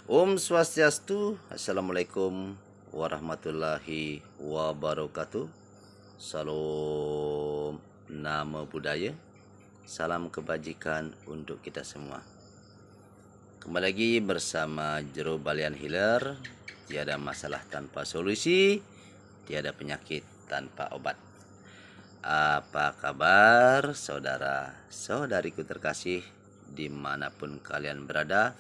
Om Swastiastu, Assalamualaikum warahmatullahi wabarakatuh. Salam nama budaya, salam kebajikan untuk kita semua. Kembali lagi bersama Jero Balian Healer. Tiada masalah tanpa solusi, tiada penyakit tanpa obat. Apa kabar saudara saudariku terkasih dimanapun kalian berada,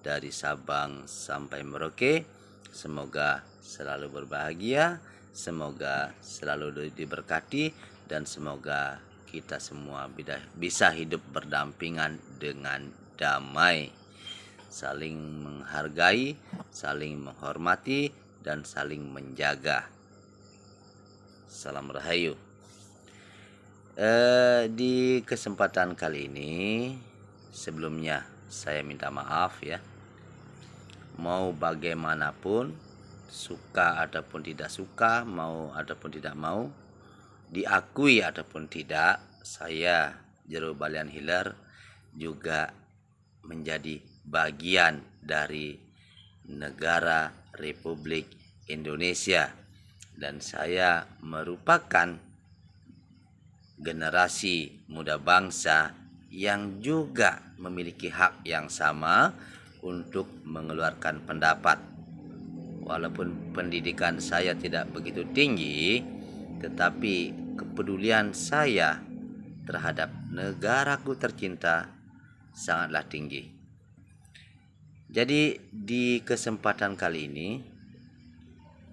dari Sabang sampai Merauke? Semoga selalu berbahagia, semoga selalu diberkati, dan semoga kita semua bisa hidup berdampingan dengan damai, saling menghargai, saling menghormati, dan saling menjaga. Salam Rahayu. Di kesempatan kali ini, sebelumnya saya minta maaf ya. Mau bagaimanapun, suka ataupun tidak suka, mau ataupun tidak mau, diakui ataupun tidak, saya Jero Balian Healer juga menjadi bagian dari negara Republik Indonesia, dan saya merupakan generasi muda bangsa yang juga memiliki hak yang sama untuk mengeluarkan pendapat. Walaupun pendidikan saya tidak begitu tinggi, tetapi kepedulian saya terhadap negaraku tercinta sangatlah tinggi. Jadi di kesempatan kali ini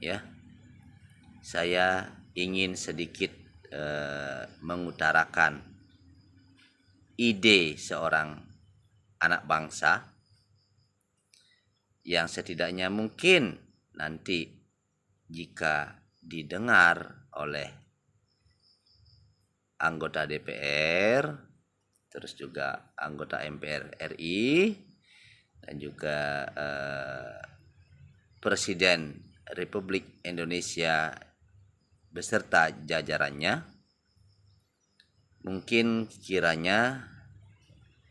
ya, saya ingin sedikit mengutarakan ide seorang anak bangsa yang setidaknya mungkin nanti jika didengar oleh anggota DPR, terus juga anggota MPR RI, dan juga Presiden Republik Indonesia beserta jajarannya, mungkin kiranya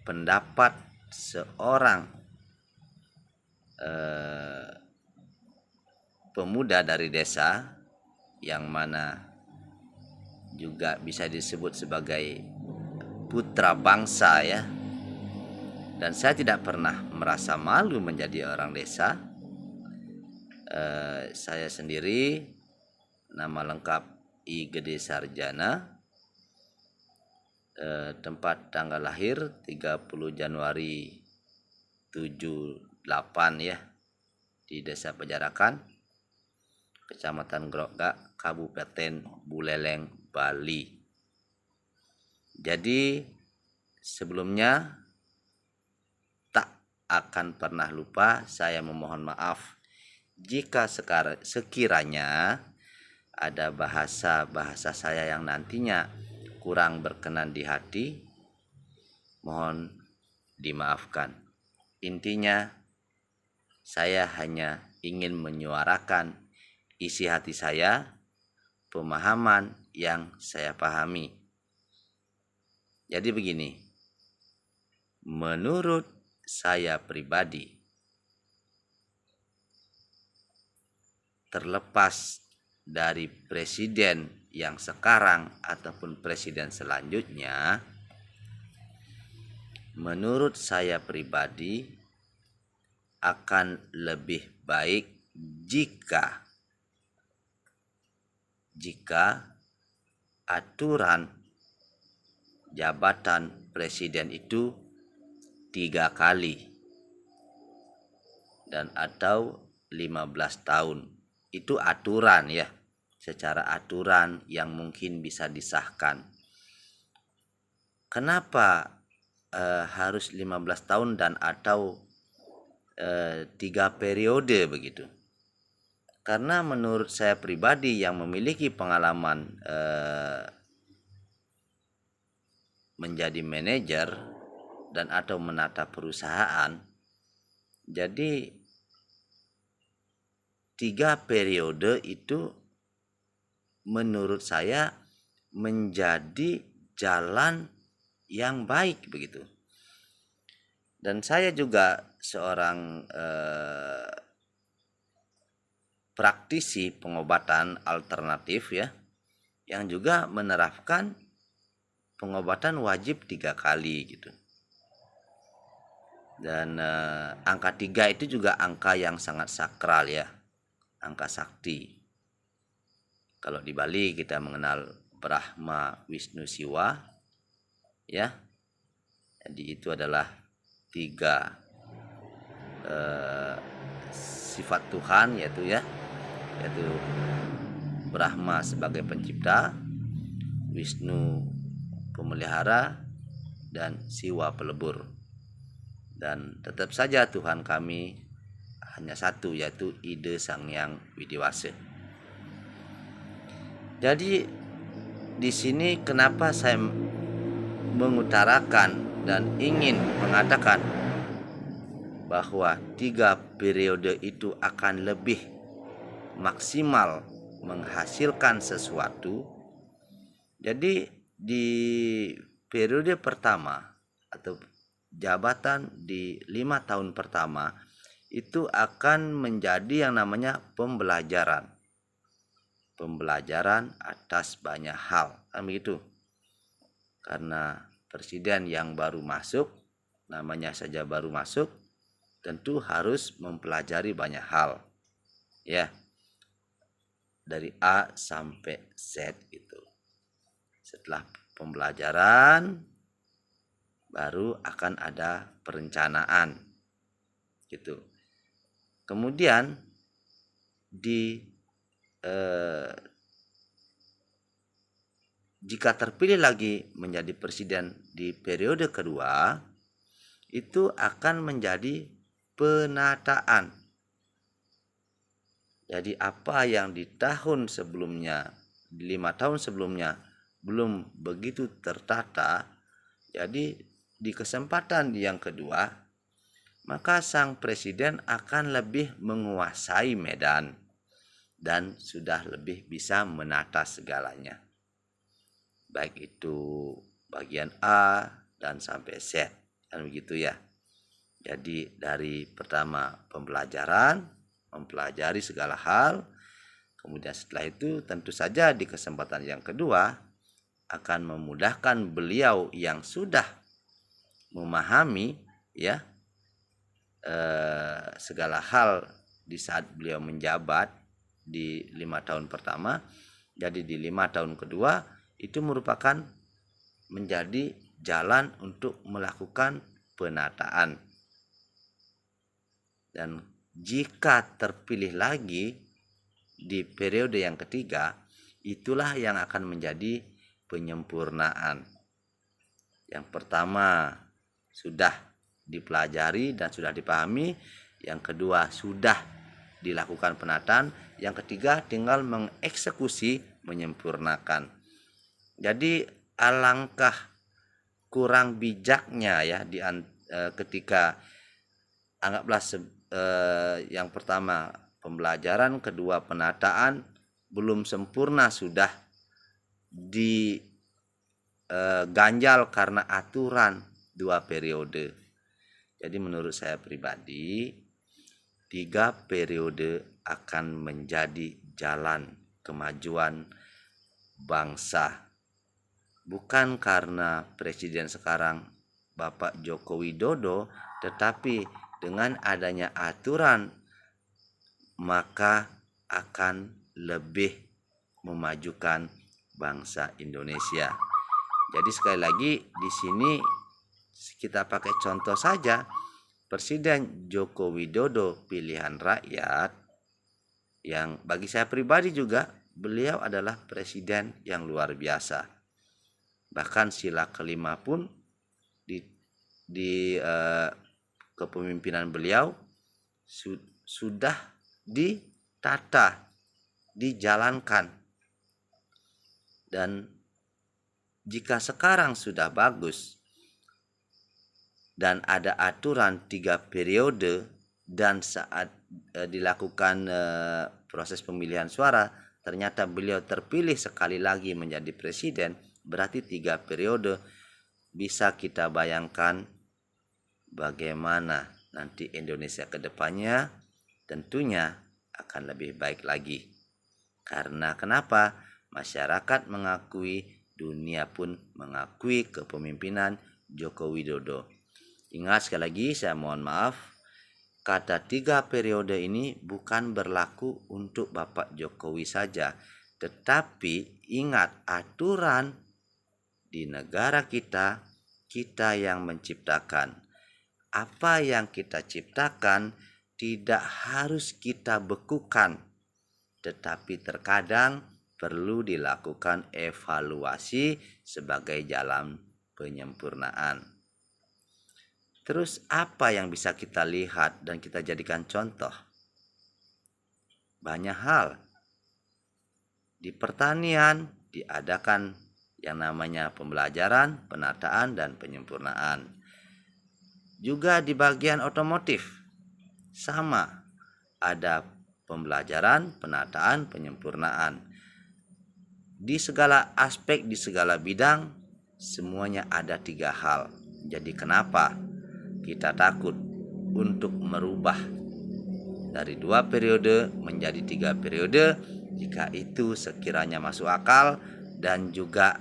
pendapat seorang pemuda dari desa, yang mana juga bisa disebut sebagai putra bangsa ya, dan saya tidak pernah merasa malu menjadi orang desa. Saya sendiri nama lengkap I Gede Sarjana, tempat tanggal lahir 30 Januari 78 ya, di Desa Pejarakan, Kecamatan Grogak, Kabupaten Buleleng, Bali. Jadi sebelumnya tak akan pernah lupa saya memohon maaf jika sekiranya ada bahasa saya yang nantinya kurang berkenan di hati, mohon dimaafkan. Intinya saya hanya ingin menyuarakan isi hati saya, pemahaman yang saya pahami. Jadi begini, menurut saya pribadi, terlepas dari presiden yang sekarang ataupun presiden selanjutnya, menurut saya pribadi akan lebih baik jika aturan jabatan presiden itu 3 kali dan atau 15 tahun. Itu aturan ya, secara aturan yang mungkin bisa disahkan. Kenapa harus 15 tahun dan atau 3 periode begitu? Karena menurut saya pribadi yang memiliki pengalaman menjadi manajer dan atau menata perusahaan, jadi 3 periode itu menurut saya menjadi jalan yang baik begitu. Dan saya juga seorang praktisi pengobatan alternatif ya, yang juga menerapkan pengobatan wajib 3 kali gitu. Dan angka 3 itu juga angka yang sangat sakral ya, angka sakti. Kalau di Bali kita mengenal Brahma, Wisnu, Siwa ya. Jadi itu adalah 3 sifat Tuhan yaitu Brahma sebagai pencipta, Wisnu pemelihara, dan Siwa pelebur. Dan tetap saja Tuhan kami hanya satu, yaitu Ide Sang Hyang Widiwasa. Jadi di sini kenapa saya mengutarakan dan ingin mengatakan bahwa 3 periode itu akan lebih maksimal menghasilkan sesuatu. Jadi di periode pertama atau jabatan di 5 tahun pertama itu akan menjadi yang namanya pembelajaran atas banyak hal, kan begitu. Karena presiden yang baru masuk, namanya saja baru masuk, tentu harus mempelajari banyak hal ya, dari A sampai Z itu. Setelah pembelajaran baru akan ada perencanaan gitu. Kemudian jika terpilih lagi menjadi presiden di periode kedua, itu akan menjadi penataan. Jadi apa yang di tahun sebelumnya, di 5 tahun sebelumnya belum begitu tertata, jadi di kesempatan yang kedua maka sang presiden akan lebih menguasai medan dan sudah lebih bisa menata segalanya, baik itu bagian A dan sampai Z, kan begitu ya. Jadi dari pertama pembelajaran, mempelajari segala hal, kemudian setelah itu tentu saja di kesempatan yang kedua akan memudahkan beliau yang sudah memahami ya segala hal di saat beliau menjabat di 5 tahun pertama. Jadi di 5 tahun kedua itu merupakan menjadi jalan untuk melakukan penataan. Dan jika terpilih lagi di periode yang ketiga, itulah yang akan menjadi penyempurnaan. Yang pertama sudah dipelajari dan sudah dipahami, yang kedua sudah dilakukan penataan, yang ketiga tinggal mengeksekusi, menyempurnakan. Jadi alangkah kurang bijaknya ya ketika anggaplah yang pertama pembelajaran, kedua penataan, belum sempurna sudah diganjal karena aturan 2 periode. Jadi menurut saya pribadi 3 periode akan menjadi jalan kemajuan bangsa. Bukan karena presiden sekarang Bapak Joko Widodo, tetapi dengan adanya aturan maka akan lebih memajukan bangsa Indonesia. Jadi sekali lagi di sini kita pakai contoh saja, Presiden Joko Widodo pilihan rakyat, yang bagi saya pribadi juga beliau adalah presiden yang luar biasa. Bahkan sila kelima pun di kepemimpinan beliau sudah ditata, dijalankan. Dan jika sekarang sudah bagus dan ada aturan 3 periode, dan saat dilakukan proses pemilihan suara ternyata beliau terpilih sekali lagi menjadi presiden, berarti 3 periode, bisa kita bayangkan bagaimana nanti Indonesia ke depannya tentunya akan lebih baik lagi. Karena kenapa? Masyarakat mengakui, dunia pun mengakui kepemimpinan Joko Widodo. Ingat sekali lagi, saya mohon maaf, kata 3 periode ini bukan berlaku untuk Bapak Jokowi saja, tetapi ingat aturan di negara kita, kita yang menciptakan. Apa yang kita ciptakan tidak harus kita bekukan, tetapi terkadang perlu dilakukan evaluasi sebagai jalan penyempurnaan. Terus apa yang bisa kita lihat dan kita jadikan contoh? Banyak hal. Di pertanian diadakan yang namanya pembelajaran, penataan, dan penyempurnaan. Juga di bagian otomotif sama, ada pembelajaran, penataan, penyempurnaan. Di segala aspek, di segala bidang, semuanya ada 3 hal. Jadi kenapa kita takut untuk merubah dari 2 periode menjadi 3 periode jika itu sekiranya masuk akal dan juga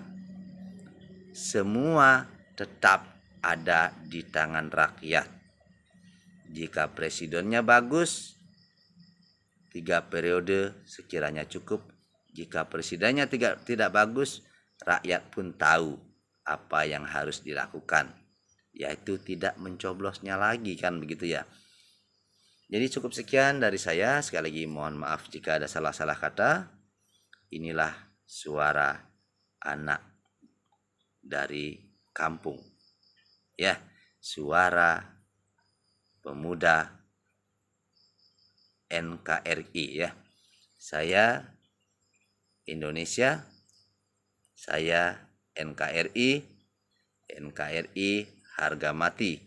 semua tetap ada di tangan rakyat. Jika presidennya bagus, 3 periode sekiranya cukup. Jika presidennya tidak bagus, rakyat pun tahu apa yang harus dilakukan, yaitu tidak mencoblosnya lagi, kan begitu ya. Jadi cukup sekian dari saya. Sekali lagi mohon maaf jika ada salah-salah kata. Inilah suara anak dari kampung, ya, suara pemuda NKRI, ya. Saya Indonesia, saya NKRI, NKRI harga mati.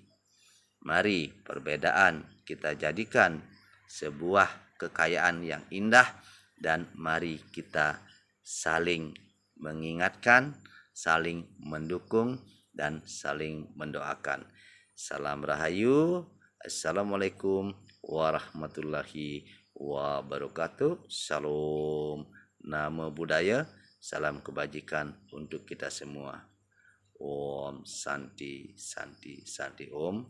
Mari perbedaan kita jadikan sebuah kekayaan yang indah, dan mari kita saling mengingatkan, saling mendukung, dan saling mendoakan. Salam Rahayu. Assalamualaikum warahmatullahi wabarakatuh. Salam nama budaya, salam kebajikan untuk kita semua. Om Santi Santi Santi Om.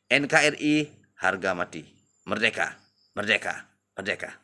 NKRI harga mati. Merdeka, merdeka, merdeka.